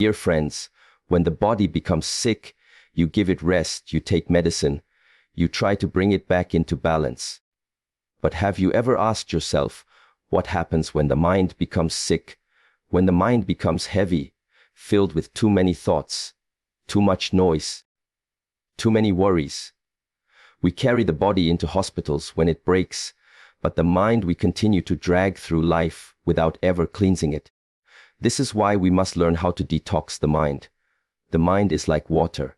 Dear friends, when the body becomes sick, you give it rest, you take medicine, you try to bring it back into balance. But have you ever asked yourself, what happens when the mind becomes sick, when the mind becomes heavy, filled with too many thoughts, too much noise, too many worries? We carry the body into hospitals when it breaks, but the mind we continue to drag through life without ever cleansing it. This is why we must learn how to detox the mind. The mind is like water.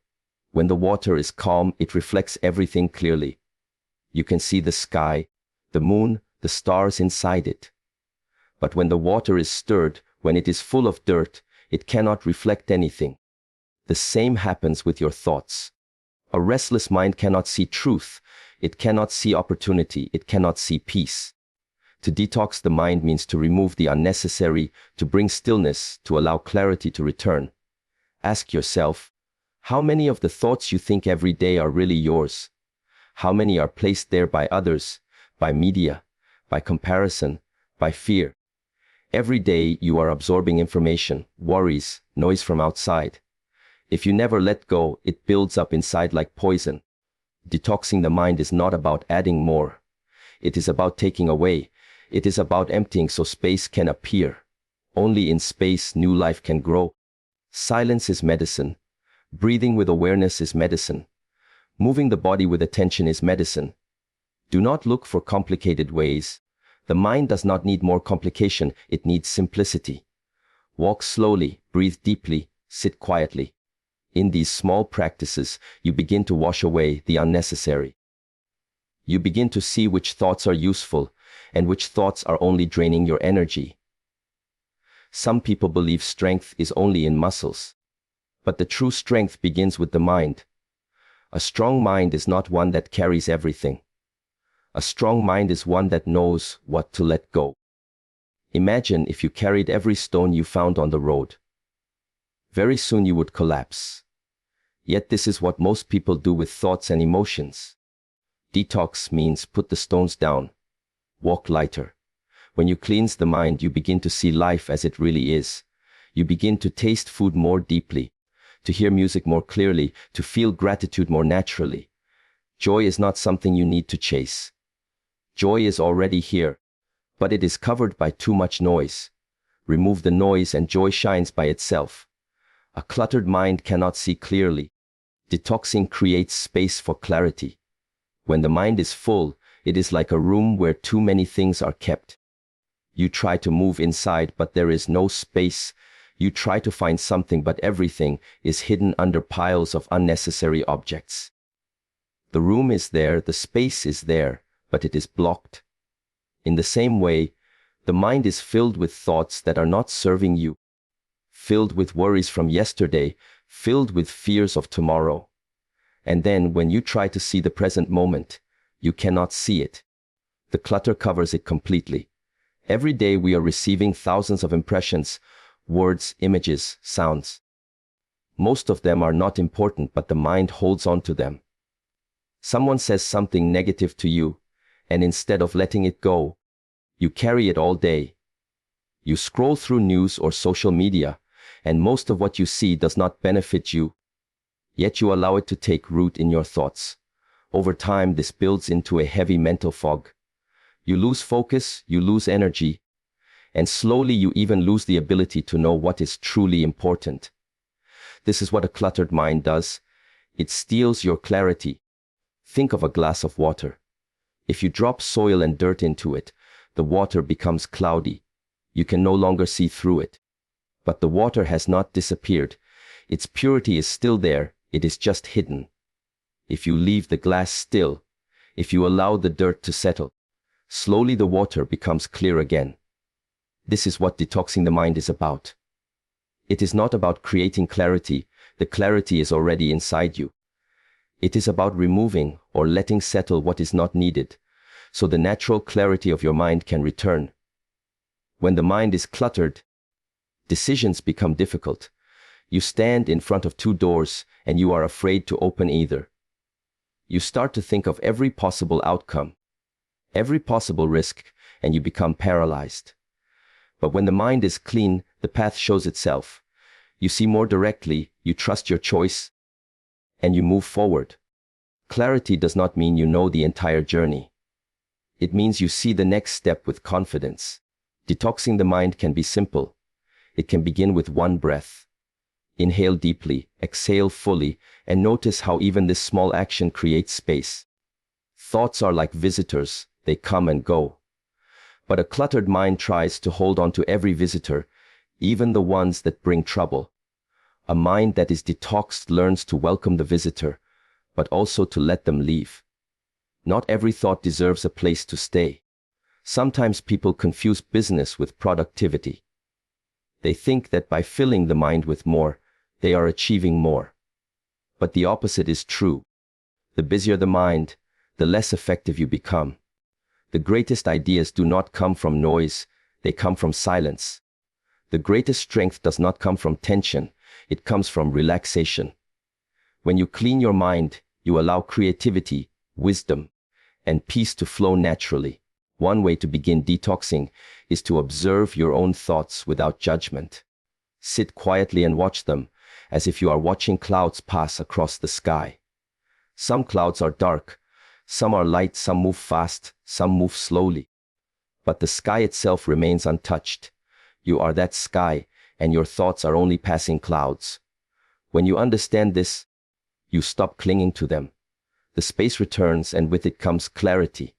When the water is calm, it reflects everything clearly. You can see the sky, the moon, the stars inside it. But when the water is stirred, when it is full of dirt, it cannot reflect anything. The same happens with your thoughts. A restless mind cannot see truth. It cannot see opportunity. It cannot see peace. To detox the mind means to remove the unnecessary, to bring stillness, to allow clarity to return. Ask yourself, how many of the thoughts you think every day are really yours? How many are placed there by others, by media, by comparison, by fear? Every day you are absorbing information, worries, noise from outside. If you never let go, it builds up inside like poison. Detoxing the mind is not about adding more. It is about taking away. It is about emptying so space can appear. Only in space new life can grow. Silence is medicine. Breathing with awareness is medicine. Moving the body with attention is medicine. Do not look for complicated ways. The mind does not need more complication, it needs simplicity. Walk slowly, breathe deeply, sit quietly. In these small practices, you begin to wash away the unnecessary. You begin to see which thoughts are useful and which thoughts are only draining your energy. Some people believe strength is only in muscles. But the true strength begins with the mind. A strong mind is not one that carries everything. A strong mind is one that knows what to let go. Imagine if you carried every stone you found on the road. Very soon you would collapse. Yet this is what most people do with thoughts and emotions. Detox means put the stones down. Walk lighter. When you cleanse the mind, you begin to see life as it really is. You begin to taste food more deeply, to hear music more clearly, to feel gratitude more naturally. Joy is not something you need to chase. Joy is already here, but it is covered by too much noise. Remove the noise and joy shines by itself. A cluttered mind cannot see clearly. Detoxing creates space for clarity. When the mind is full, it is like a room where too many things are kept. You try to move inside, but there is no space. You try to find something, but everything is hidden under piles of unnecessary objects. The room is there, the space is there, but it is blocked. In the same way, the mind is filled with thoughts that are not serving you, filled with worries from yesterday, filled with fears of tomorrow. And then when you try to see the present moment, you cannot see it. The clutter covers it completely. Every day we are receiving thousands of impressions, words, images, sounds. Most of them are not important, but the mind holds on to them. Someone says something negative to you, and instead of letting it go, you carry it all day. You scroll through news or social media, and most of what you see does not benefit you. Yet you allow it to take root in your thoughts. Over time, this builds into a heavy mental fog. You lose focus, you lose energy, and slowly you even lose the ability to know what is truly important. This is what a cluttered mind does. It steals your clarity. Think of a glass of water. If you drop soil and dirt into it, the water becomes cloudy. You can no longer see through it. But the water has not disappeared. Its purity is still there. It is just hidden. If you leave the glass still, if you allow the dirt to settle, slowly the water becomes clear again. This is what detoxing the mind is about. It is not about creating clarity. The clarity is already inside you. It is about removing or letting settle what is not needed, so the natural clarity of your mind can return. When the mind is cluttered, decisions become difficult. You stand in front of two doors and you are afraid to open either. You start to think of every possible outcome, every possible risk, and you become paralyzed. But when the mind is clean, the path shows itself. You see more directly, you trust your choice, and you move forward. Clarity does not mean you know the entire journey. It means you see the next step with confidence. Detoxing the mind can be simple. It can begin with one breath. Inhale deeply, exhale fully, and notice how even this small action creates space. Thoughts are like visitors, they come and go. But a cluttered mind tries to hold on to every visitor, even the ones that bring trouble. A mind that is detoxed learns to welcome the visitor, but also to let them leave. Not every thought deserves a place to stay. Sometimes people confuse business with productivity. They think that by filling the mind with more, they are achieving more. But the opposite is true. The busier the mind, the less effective you become. The greatest ideas do not come from noise, they come from silence. The greatest strength does not come from tension, it comes from relaxation. When you clean your mind, you allow creativity, wisdom, and peace to flow naturally. One way to begin detoxing is to observe your own thoughts without judgment. Sit quietly and watch them, as if you are watching clouds pass across the sky. Some clouds are dark, some are light, some move fast, some move slowly. But the sky itself remains untouched. You are that sky, and your thoughts are only passing clouds. When you understand this, you stop clinging to them. The space returns, and with it comes clarity.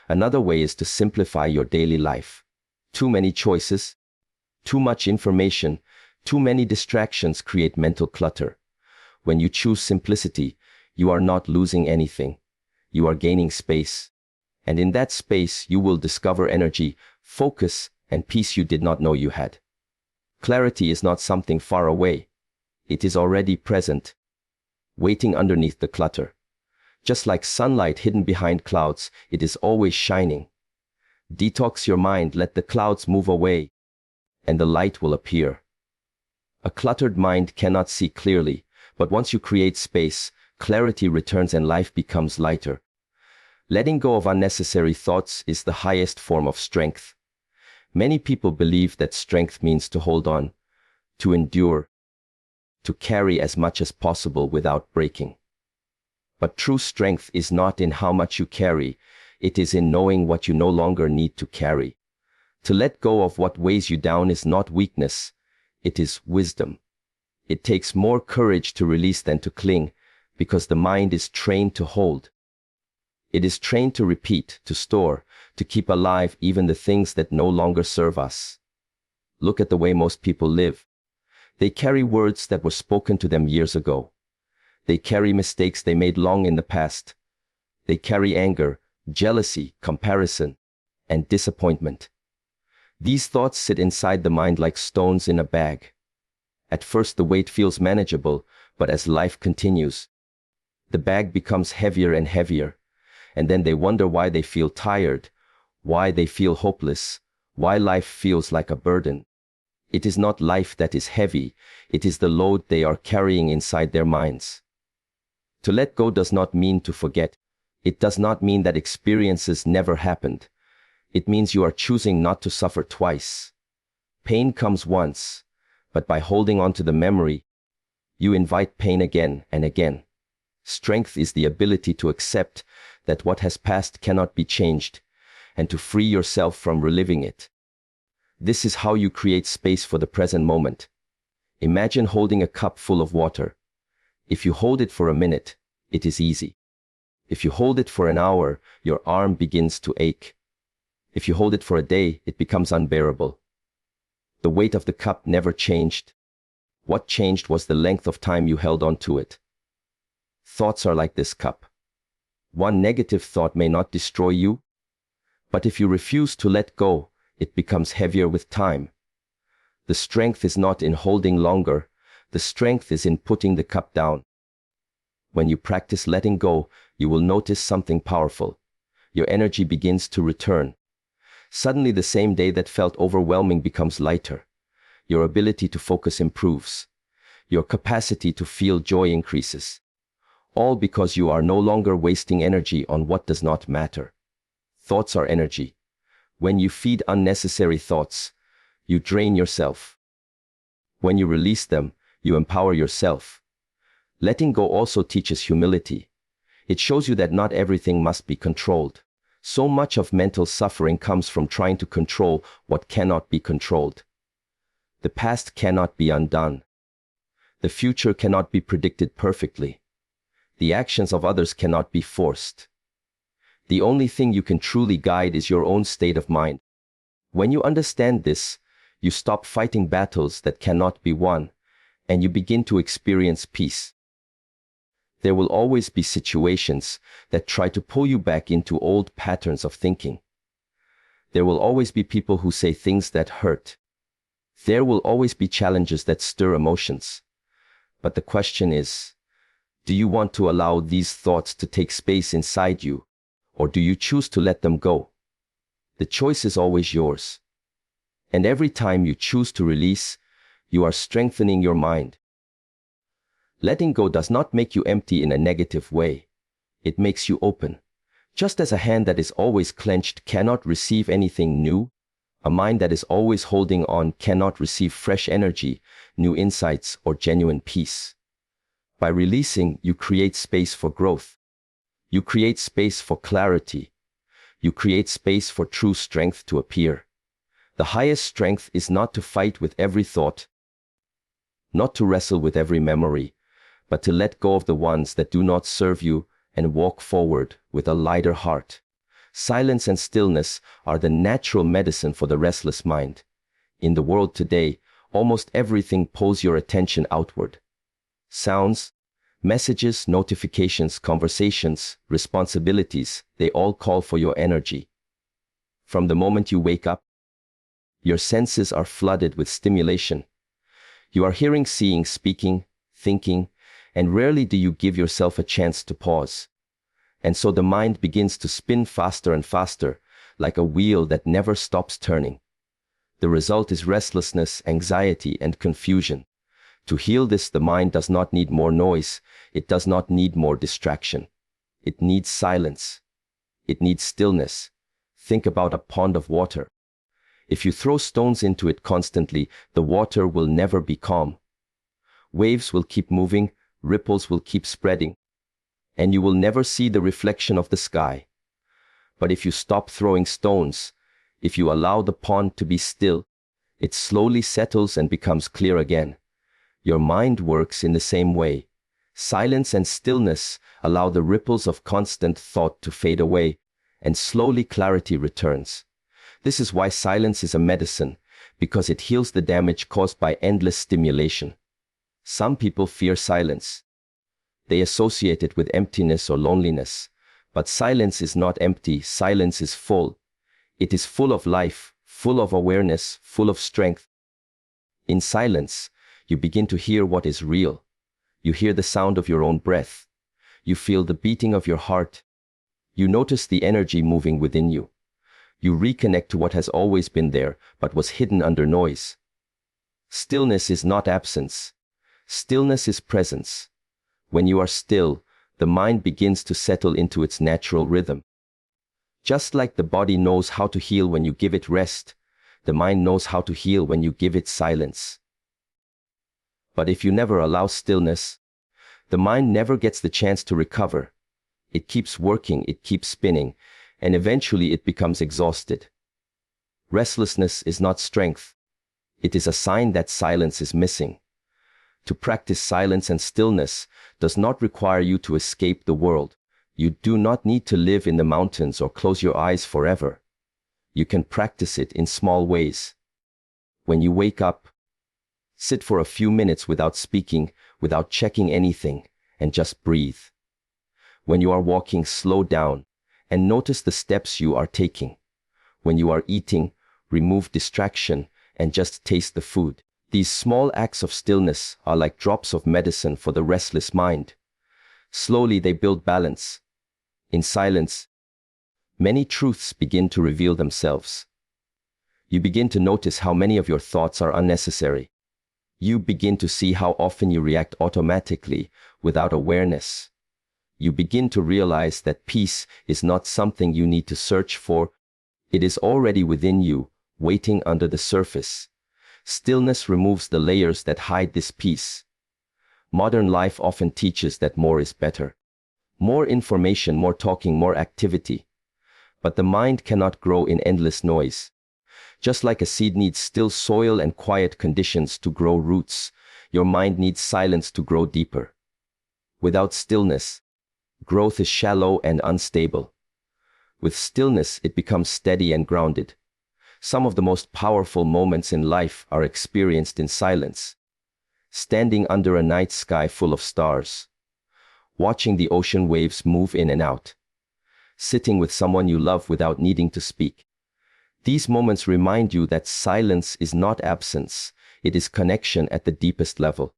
Another way is to simplify your daily life. Too many choices, too much information, too many distractions create mental clutter. When you choose simplicity, you are not losing anything. You are gaining space. And in that space, you will discover energy, focus, and peace you did not know you had. Clarity is not something far away. It is already present, waiting underneath the clutter. Just like sunlight hidden behind clouds, it is always shining. Detox your mind, let the clouds move away, and the light will appear. A cluttered mind cannot see clearly, but once you create space, clarity returns and life becomes lighter. Letting go of unnecessary thoughts is the highest form of strength. Many people believe that strength means to hold on, to endure, to carry as much as possible without breaking. But true strength is not in how much you carry, it is in knowing what you no longer need to carry. To let go of what weighs you down is not weakness, it is wisdom. It takes more courage to release than to cling, because the mind is trained to hold. It is trained to repeat, to store, to keep alive even the things that no longer serve us. Look at the way most people live. They carry words that were spoken to them years ago. They carry mistakes they made long in the past. They carry anger, jealousy, comparison, and disappointment. These thoughts sit inside the mind like stones in a bag. At first the weight feels manageable, but as life continues, the bag becomes heavier and heavier, and then they wonder why they feel tired, why they feel hopeless, why life feels like a burden. It is not life that is heavy, it is the load they are carrying inside their minds. To let go does not mean to forget. It does not mean that experiences never happened. It means you are choosing not to suffer twice. Pain comes once, but by holding on to the memory, you invite pain again and again. Strength is the ability to accept that what has passed cannot be changed, and to free yourself from reliving it. This is how you create space for the present moment. Imagine holding a cup full of water. If you hold it for a minute, it is easy. If you hold it for an hour, your arm begins to ache. If you hold it for a day, it becomes unbearable. The weight of the cup never changed. What changed was the length of time you held on to it. Thoughts are like this cup. One negative thought may not destroy you, but if you refuse to let go, it becomes heavier with time. The strength is not in holding longer, the strength is in putting the cup down. When you practice letting go, you will notice something powerful. Your energy begins to return. Suddenly the same day that felt overwhelming becomes lighter. Your ability to focus improves. Your capacity to feel joy increases. All because you are no longer wasting energy on what does not matter. Thoughts are energy. When you feed unnecessary thoughts, you drain yourself. When you release them, You empower yourself. Letting go also teaches humility. It shows you that not everything must be controlled. So much of mental suffering comes from trying to control what cannot be controlled. The past cannot be undone. The future cannot be predicted perfectly. The actions of others cannot be forced. The only thing you can truly guide is your own state of mind. When you understand this, you stop fighting battles that cannot be won, and you begin to experience peace. There will always be situations that try to pull you back into old patterns of thinking. There will always be people who say things that hurt. There will always be challenges that stir emotions. But the question is, do you want to allow these thoughts to take space inside you, or do you choose to let them go? The choice is always yours. And every time you choose to release, you are strengthening your mind. Letting go does not make you empty in a negative way. It makes you open. Just as a hand that is always clenched cannot receive anything new, a mind that is always holding on cannot receive fresh energy, new insights, or genuine peace. By releasing, you create space for growth. You create space for clarity. You create space for true strength to appear. The highest strength is not to fight with every thought, not to wrestle with every memory, but to let go of the ones that do not serve you and walk forward with a lighter heart. Silence and stillness are the natural medicine for the restless mind. In the world today, almost everything pulls your attention outward. Sounds, messages, notifications, conversations, responsibilities, they all call for your energy. From the moment you wake up, your senses are flooded with stimulation. You are hearing, seeing, speaking, thinking, and rarely do you give yourself a chance to pause. And so the mind begins to spin faster and faster, like a wheel that never stops turning. The result is restlessness, anxiety, and confusion. To heal this, the mind does not need more noise. It does not need more distraction. It needs silence. It needs stillness. Think about a pond of water. If you throw stones into it constantly, the water will never be calm. Waves will keep moving, ripples will keep spreading, and you will never see the reflection of the sky. But if you stop throwing stones, if you allow the pond to be still, it slowly settles and becomes clear again. Your mind works in the same way. Silence and stillness allow the ripples of constant thought to fade away, and slowly clarity returns. This is why silence is a medicine, because it heals the damage caused by endless stimulation. Some people fear silence. They associate it with emptiness or loneliness. But silence is not empty. Silence is full. It is full of life, full of awareness, full of strength. In silence, you begin to hear what is real. You hear the sound of your own breath. You feel the beating of your heart. You notice the energy moving within you. You reconnect to what has always been there, but was hidden under noise. Stillness is not absence. Stillness is presence. When you are still, the mind begins to settle into its natural rhythm. Just like the body knows how to heal when you give it rest, the mind knows how to heal when you give it silence. But if you never allow stillness, the mind never gets the chance to recover. It keeps working, it keeps spinning, and eventually it becomes exhausted. Restlessness is not strength. It is a sign that silence is missing. To practice silence and stillness does not require you to escape the world. You do not need to live in the mountains or close your eyes forever. You can practice it in small ways. When you wake up, sit for a few minutes without speaking, without checking anything, and just breathe. When you are walking, slow down and notice the steps you are taking. When you are eating, remove distraction and just taste the food. These small acts of stillness are like drops of medicine for the restless mind. Slowly they build balance. In silence, many truths begin to reveal themselves. You begin to notice how many of your thoughts are unnecessary. You begin to see how often you react automatically without awareness. You begin to realize that peace is not something you need to search for. It is already within you, waiting under the surface. Stillness removes the layers that hide this peace. Modern life often teaches that more is better. More information, more talking, more activity. But the mind cannot grow in endless noise. Just like a seed needs still soil and quiet conditions to grow roots, your mind needs silence to grow deeper. Without stillness, growth is shallow and unstable. With stillness, it becomes steady and grounded. Some of the most powerful moments in life are experienced in silence. Standing under a night sky full of stars. Watching the ocean waves move in and out. Sitting with someone you love without needing to speak. These moments remind you that silence is not absence, it is connection at the deepest level.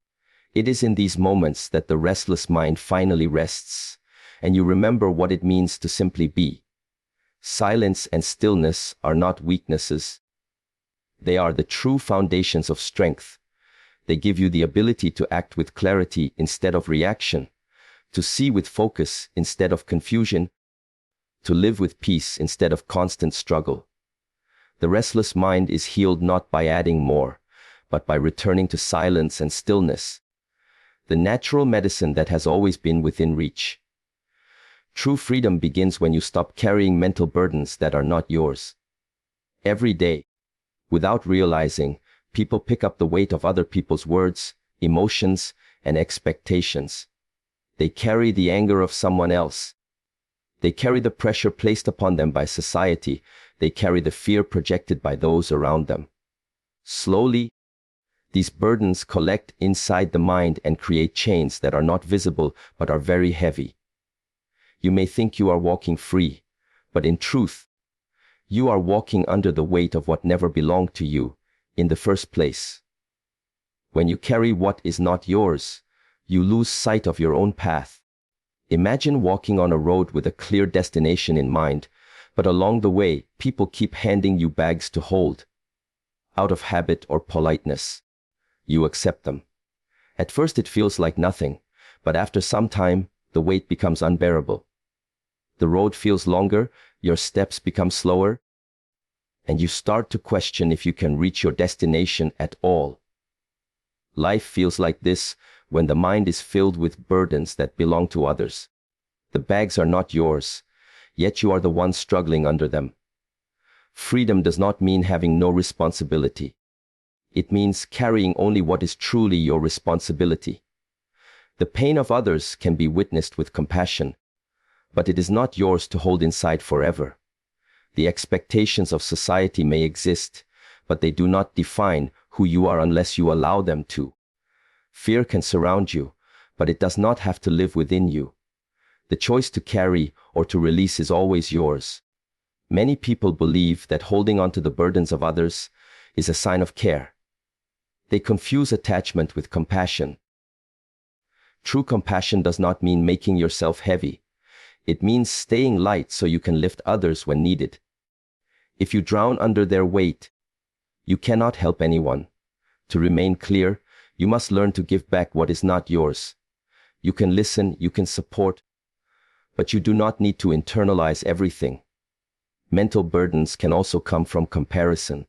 It is in these moments that the restless mind finally rests, and you remember what it means to simply be. Silence and stillness are not weaknesses. They are the true foundations of strength. They give you the ability to act with clarity instead of reaction, to see with focus instead of confusion, to live with peace instead of constant struggle. The restless mind is healed not by adding more, but by returning to silence and stillness, the natural medicine that has always been within reach. True freedom begins when you stop carrying mental burdens that are not yours. Every day, without realizing, people pick up the weight of other people's words, emotions, and expectations. They carry the anger of someone else. They carry the pressure placed upon them by society. They carry the fear projected by those around them. Slowly, these burdens collect inside the mind and create chains that are not visible but are very heavy. You may think you are walking free, but in truth, you are walking under the weight of what never belonged to you in the first place. When you carry what is not yours, you lose sight of your own path. Imagine walking on a road with a clear destination in mind, but along the way, people keep handing you bags to hold. Out of habit or politeness, you accept them. At first it feels like nothing, but after some time, the weight becomes unbearable. The road feels longer, your steps become slower, and you start to question if you can reach your destination at all. Life feels like this when the mind is filled with burdens that belong to others. The bags are not yours, yet you are the one struggling under them. Freedom does not mean having no responsibility. It means carrying only what is truly your responsibility. The pain of others can be witnessed with compassion, but it is not yours to hold inside forever. The expectations of society may exist, but they do not define who you are unless you allow them to. Fear can surround you, but it does not have to live within you. The choice to carry or to release is always yours. Many people believe that holding on to the burdens of others is a sign of care. They confuse attachment with compassion. True compassion does not mean making yourself heavy. It means staying light so you can lift others when needed. If you drown under their weight, you cannot help anyone. To remain clear, you must learn to give back what is not yours. You can listen, you can support, but you do not need to internalize everything. Mental burdens can also come from comparison.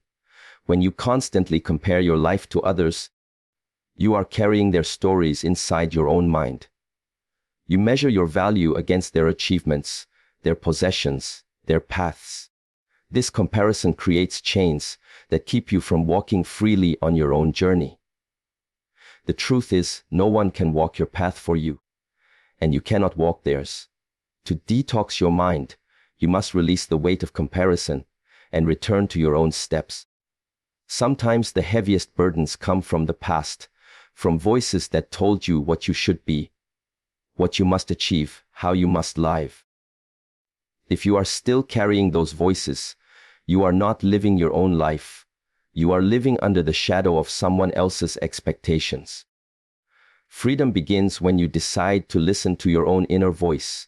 When you constantly compare your life to others, you are carrying their stories inside your own mind. You measure your value against their achievements, their possessions, their paths. This comparison creates chains that keep you from walking freely on your own journey. The truth is, no one can walk your path for you, and you cannot walk theirs. To detox your mind, you must release the weight of comparison and return to your own steps. Sometimes the heaviest burdens come from the past, from voices that told you what you should be, what you must achieve, how you must live. If you are still carrying those voices, you are not living your own life. You are living under the shadow of someone else's expectations. Freedom begins when you decide to listen to your own inner voice,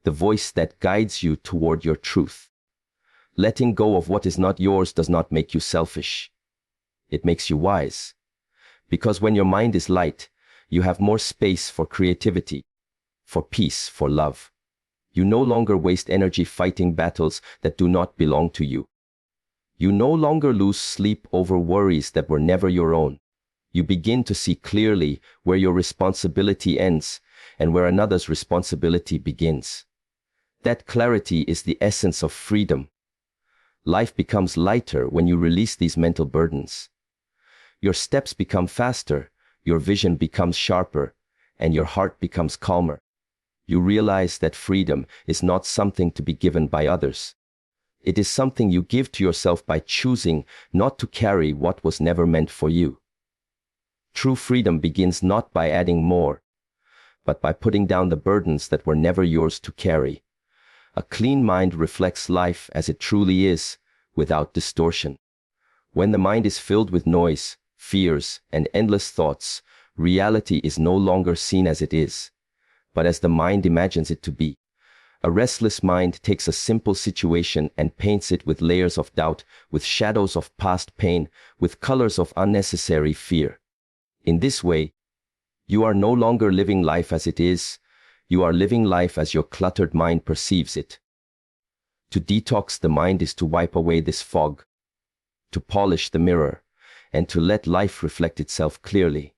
the voice that guides you toward your truth. Letting go of what is not yours does not make you selfish. It makes you wise. Because when your mind is light, you have more space for creativity, for peace, for love. You no longer waste energy fighting battles that do not belong to you. You no longer lose sleep over worries that were never your own. You begin to see clearly where your responsibility ends and where another's responsibility begins. That clarity is the essence of freedom. Life becomes lighter when you release these mental burdens. Your steps become faster, your vision becomes sharper, and your heart becomes calmer. You realize that freedom is not something to be given by others. It is something you give to yourself by choosing not to carry what was never meant for you. True freedom begins not by adding more, but by putting down the burdens that were never yours to carry. A clean mind reflects life as it truly is, without distortion. When the mind is filled with noise, fears, and endless thoughts, reality is no longer seen as it is, but as the mind imagines it to be. A restless mind takes a simple situation and paints it with layers of doubt, with shadows of past pain, with colors of unnecessary fear. In this way, you are no longer living life as it is, you are living life as your cluttered mind perceives it. To detox the mind is to wipe away this fog, to polish the mirror, and to let life reflect itself clearly.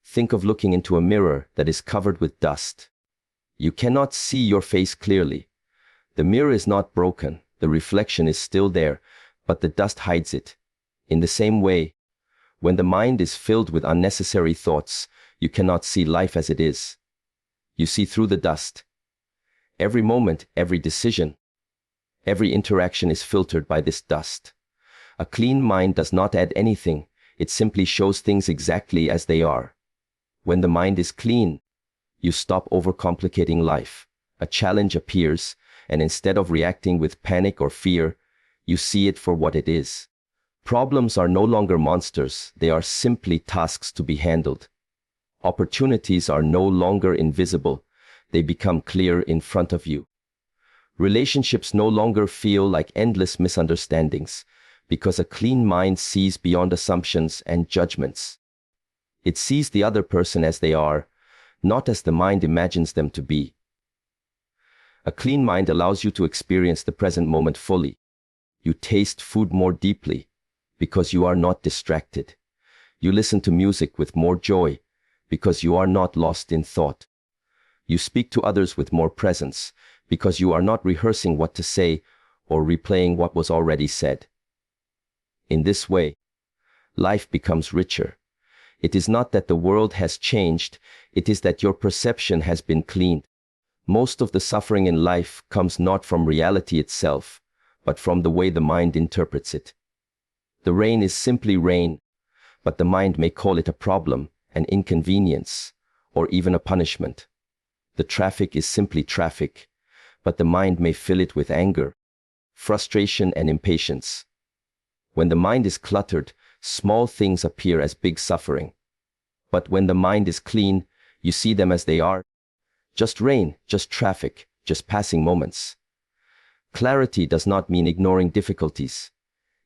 Think of looking into a mirror that is covered with dust. You cannot see your face clearly. The mirror is not broken, the reflection is still there, but the dust hides it. In the same way, when the mind is filled with unnecessary thoughts, you cannot see life as it is. You see through the dust. Every moment, every decision, every interaction is filtered by this dust. A clean mind does not add anything, it simply shows things exactly as they are. When the mind is clean, you stop overcomplicating life. A challenge appears, and instead of reacting with panic or fear, you see it for what it is. Problems are no longer monsters, they are simply tasks to be handled. Opportunities are no longer invisible, they become clear in front of you. Relationships no longer feel like endless misunderstandings, because a clean mind sees beyond assumptions and judgments. It sees the other person as they are, not as the mind imagines them to be. A clean mind allows you to experience the present moment fully. You taste food more deeply, because you are not distracted. You listen to music with more joy, because you are not lost in thought. You speak to others with more presence, because you are not rehearsing what to say or replaying what was already said. In this way, life becomes richer. It is not that the world has changed, it is that your perception has been cleaned. Most of the suffering in life comes not from reality itself, but from the way the mind interprets it. The rain is simply rain, but the mind may call it a problem, an inconvenience, or even a punishment. The traffic is simply traffic, but the mind may fill it with anger, frustration, and impatience. When the mind is cluttered, small things appear as big suffering. But when the mind is clean, you see them as they are. Just rain, just traffic, just passing moments. Clarity does not mean ignoring difficulties.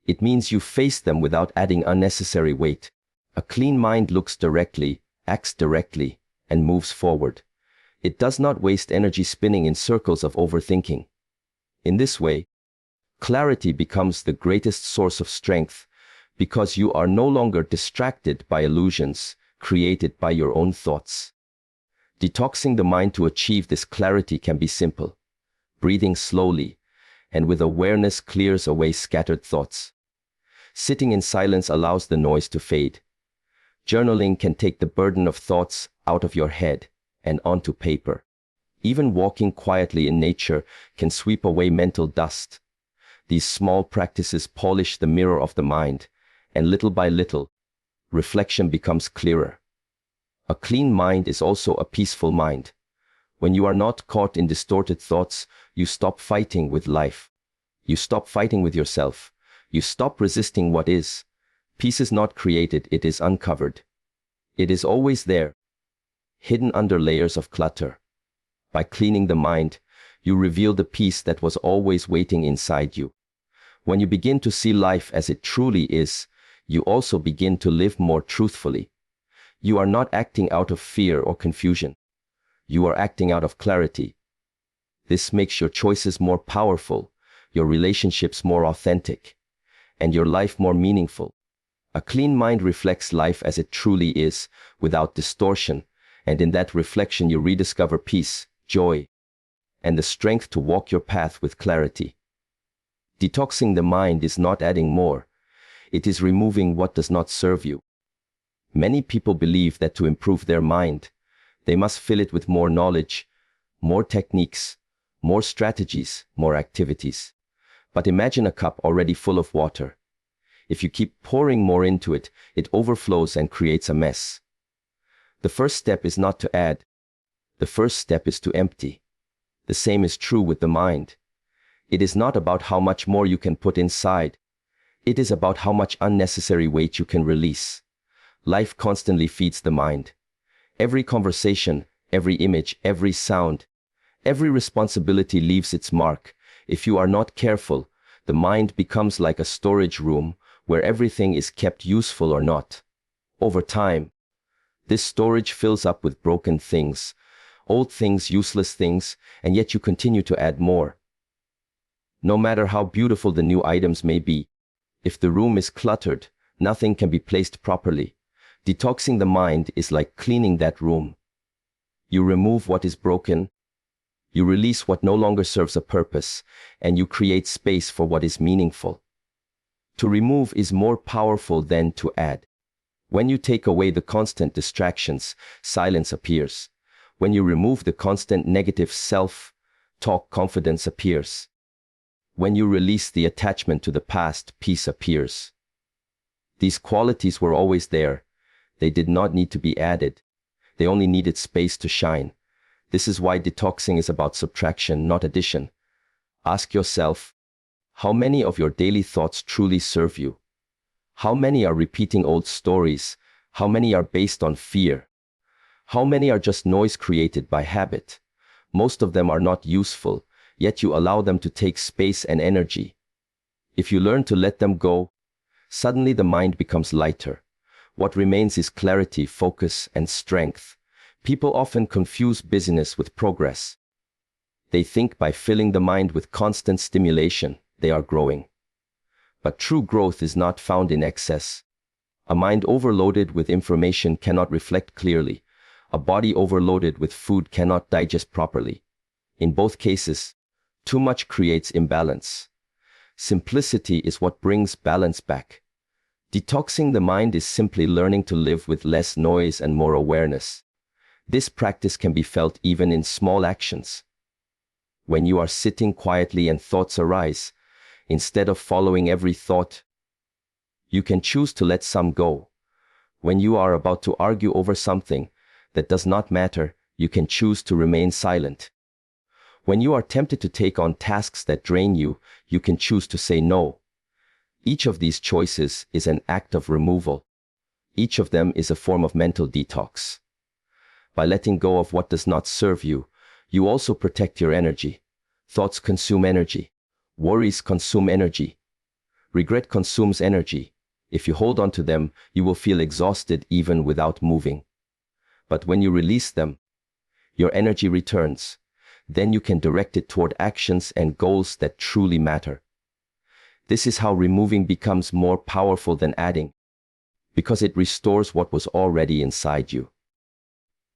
It means you face them without adding unnecessary weight. A clean mind looks directly, acts directly, and moves forward. It does not waste energy spinning in circles of overthinking. In this way, clarity becomes the greatest source of strength, because you are no longer distracted by illusions created by your own thoughts. Detoxing the mind to achieve this clarity can be simple. Breathing slowly, and with awareness clears away scattered thoughts. Sitting in silence allows the noise to fade. Journaling can take the burden of thoughts out of your head and onto paper. Even walking quietly in nature can sweep away mental dust. These small practices polish the mirror of the mind, and little by little, reflection becomes clearer. A clean mind is also a peaceful mind. When you are not caught in distorted thoughts, you stop fighting with life. You stop fighting with yourself. You stop resisting what is. Peace is not created, it is uncovered. It is always there, hidden under layers of clutter. By cleaning the mind, you reveal the peace that was always waiting inside you. When you begin to see life as it truly is, you also begin to live more truthfully. You are not acting out of fear or confusion. You are acting out of clarity. This makes your choices more powerful, your relationships more authentic, and your life more meaningful. A clean mind reflects life as it truly is, without distortion, and in that reflection you rediscover peace, joy, and the strength to walk your path with clarity. Detoxing the mind is not adding more. It is removing what does not serve you. Many people believe that to improve their mind, they must fill it with more knowledge, more techniques, more strategies, more activities. But imagine a cup already full of water. If you keep pouring more into it, it overflows and creates a mess. The first step is not to add. The first step is to empty. The same is true with the mind. It is not about how much more you can put inside. It is about how much unnecessary weight you can release. Life constantly feeds the mind. Every conversation, every image, every sound, every responsibility leaves its mark. If you are not careful, the mind becomes like a storage room where everything is kept, useful or not. Over time, this storage fills up with broken things, old things, useless things, and yet you continue to add more. No matter how beautiful the new items may be, if the room is cluttered, nothing can be placed properly. Detoxing the mind is like cleaning that room. You remove what is broken, you release what no longer serves a purpose, and you create space for what is meaningful. To remove is more powerful than to add. When you take away the constant distractions, silence appears. When you remove the constant negative self-talk, confidence appears. When you release the attachment to the past, peace appears. These qualities were always there. They did not need to be added. They only needed space to shine. This is why detoxing is about subtraction, not addition. Ask yourself, how many of your daily thoughts truly serve you? How many are repeating old stories? How many are based on fear? How many are just noise created by habit? Most of them are not useful, yet you allow them to take space and energy. If you learn to let them go, suddenly the mind becomes lighter. What remains is clarity, focus, and strength. People often confuse busyness with progress. They think by filling the mind with constant stimulation, they are growing. But true growth is not found in excess. A mind overloaded with information cannot reflect clearly. A body overloaded with food cannot digest properly. In both cases, too much creates imbalance. Simplicity is what brings balance back. Detoxing the mind is simply learning to live with less noise and more awareness. This practice can be felt even in small actions. When you are sitting quietly and thoughts arise, instead of following every thought, you can choose to let some go. When you are about to argue over something that does not matter, you can choose to remain silent. When you are tempted to take on tasks that drain you, you can choose to say no. Each of these choices is an act of removal. Each of them is a form of mental detox. By letting go of what does not serve you, you also protect your energy. Thoughts consume energy. Worries consume energy. Regret consumes energy. If you hold on to them, you will feel exhausted even without moving. But when you release them, your energy returns. Then you can direct it toward actions and goals that truly matter. This is how removing becomes more powerful than adding, because it restores what was already inside you.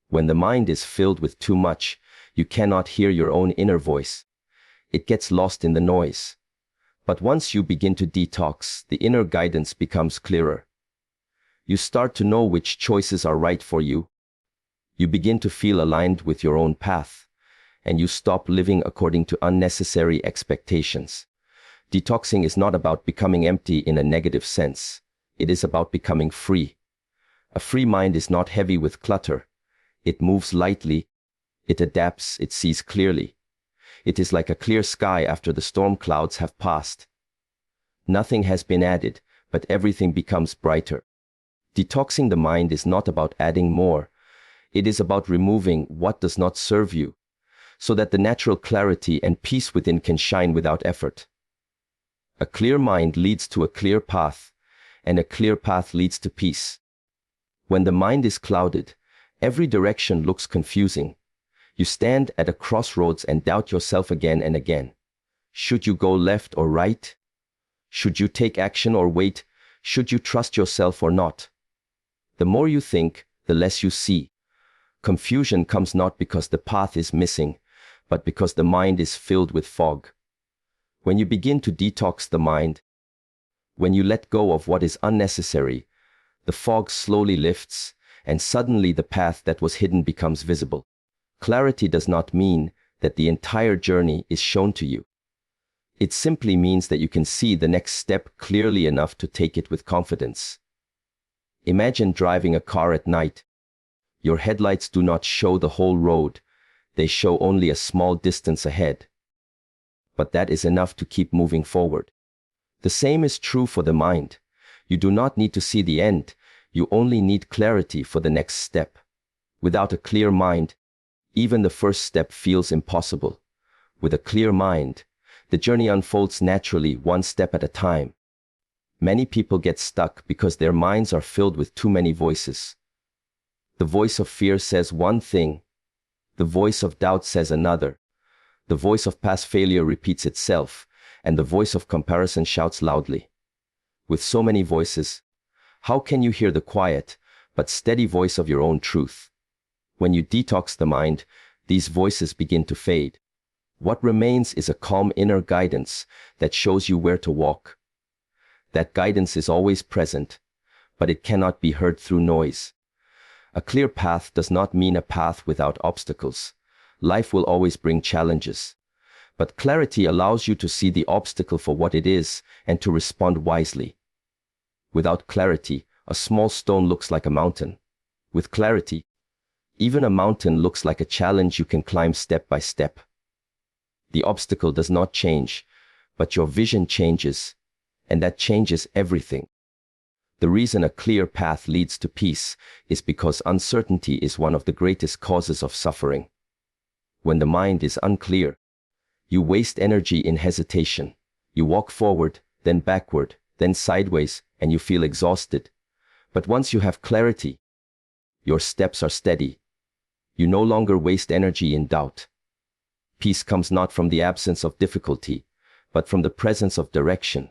When the mind is filled with too much, you cannot hear your own inner voice. It gets lost in the noise. But once you begin to detox, the inner guidance becomes clearer. You start to know which choices are right for you. You begin to feel aligned with your own path, and you stop living according to unnecessary expectations. Detoxing is not about becoming empty in a negative sense. It is about becoming free. A free mind is not heavy with clutter. It moves lightly. It adapts. It sees clearly. It is like a clear sky after the storm clouds have passed. Nothing has been added, but everything becomes brighter. Detoxing the mind is not about adding more. It is about removing what does not serve you, so that the natural clarity and peace within can shine without effort. A clear mind leads to a clear path, and a clear path leads to peace. When the mind is clouded, every direction looks confusing. You stand at a crossroads and doubt yourself again and again. Should you go left or right? Should you take action or wait? Should you trust yourself or not? The more you think, the less you see. Confusion comes not because the path is missing, but because the mind is filled with fog. When you begin to detox the mind, when you let go of what is unnecessary, the fog slowly lifts, and suddenly the path that was hidden becomes visible. Clarity does not mean that the entire journey is shown to you. It simply means that you can see the next step clearly enough to take it with confidence. Imagine driving a car at night. Your headlights do not show the whole road. They show only a small distance ahead. But that is enough to keep moving forward. The same is true for the mind. You do not need to see the end. You only need clarity for the next step. Without a clear mind, even the first step feels impossible. With a clear mind, the journey unfolds naturally, one step at a time. Many people get stuck because their minds are filled with too many voices. The voice of fear says one thing. The voice of doubt says another. The voice of past failure repeats itself, and the voice of comparison shouts loudly. With so many voices, how can you hear the quiet, but steady voice of your own truth? When you detox the mind, these voices begin to fade. What remains is a calm inner guidance that shows you where to walk. That guidance is always present, but it cannot be heard through noise. A clear path does not mean a path without obstacles. Life will always bring challenges. But clarity allows you to see the obstacle for what it is and to respond wisely. Without clarity, a small stone looks like a mountain. With clarity, even a mountain looks like a challenge you can climb step by step. The obstacle does not change, but your vision changes, and that changes everything. The reason a clear path leads to peace is because uncertainty is one of the greatest causes of suffering. When the mind is unclear, you waste energy in hesitation. You walk forward, then backward, then sideways, and you feel exhausted. But once you have clarity, your steps are steady. You no longer waste energy in doubt. Peace comes not from the absence of difficulty, but from the presence of direction.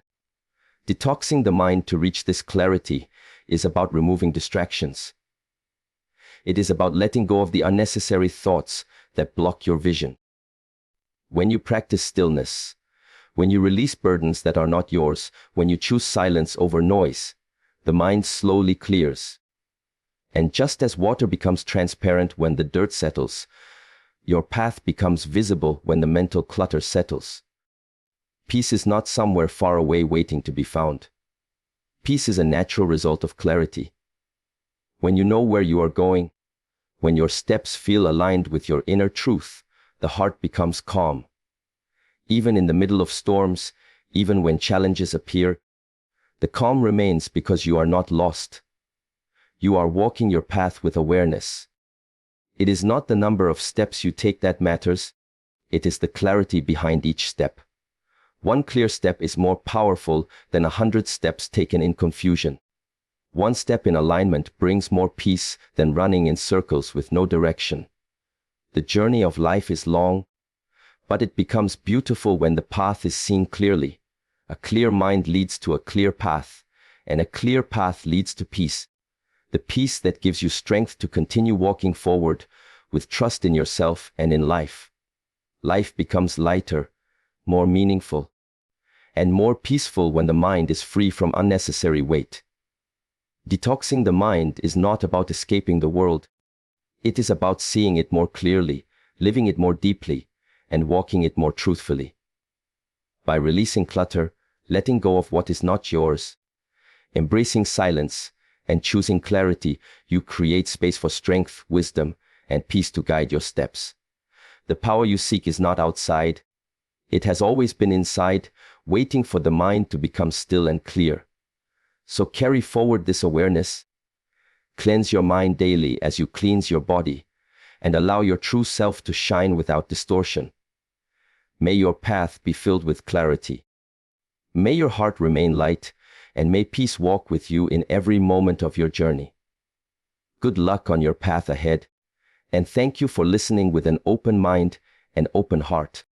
Detoxing the mind to reach this clarity is about removing distractions. It is about letting go of the unnecessary thoughts that block your vision. When you practice stillness, when you release burdens that are not yours, when you choose silence over noise, the mind slowly clears. And just as water becomes transparent when the dirt settles, your path becomes visible when the mental clutter settles. Peace is not somewhere far away waiting to be found. Peace is a natural result of clarity. When you know where you are going, when your steps feel aligned with your inner truth, the heart becomes calm. Even in the middle of storms, even when challenges appear, the calm remains because you are not lost. You are walking your path with awareness. It is not the number of steps you take that matters. It is the clarity behind each step. One clear step is more powerful than 100 steps taken in confusion. One step in alignment brings more peace than running in circles with no direction. The journey of life is long, but it becomes beautiful when the path is seen clearly. A clear mind leads to a clear path, and a clear path leads to peace. The peace that gives you strength to continue walking forward with trust in yourself and in life. Life becomes lighter, more meaningful, and more peaceful when the mind is free from unnecessary weight. Detoxing the mind is not about escaping the world. It is about seeing it more clearly, living it more deeply, and walking it more truthfully. By releasing clutter, letting go of what is not yours, embracing silence, and choosing clarity, you create space for strength, wisdom, and peace to guide your steps. The power you seek is not outside. It has always been inside, waiting for the mind to become still and clear. So carry forward this awareness. Cleanse your mind daily as you cleanse your body, and allow your true self to shine without distortion. May your path be filled with clarity. May your heart remain light, and may peace walk with you in every moment of your journey. Good luck on your path ahead, and thank you for listening with an open mind and open heart.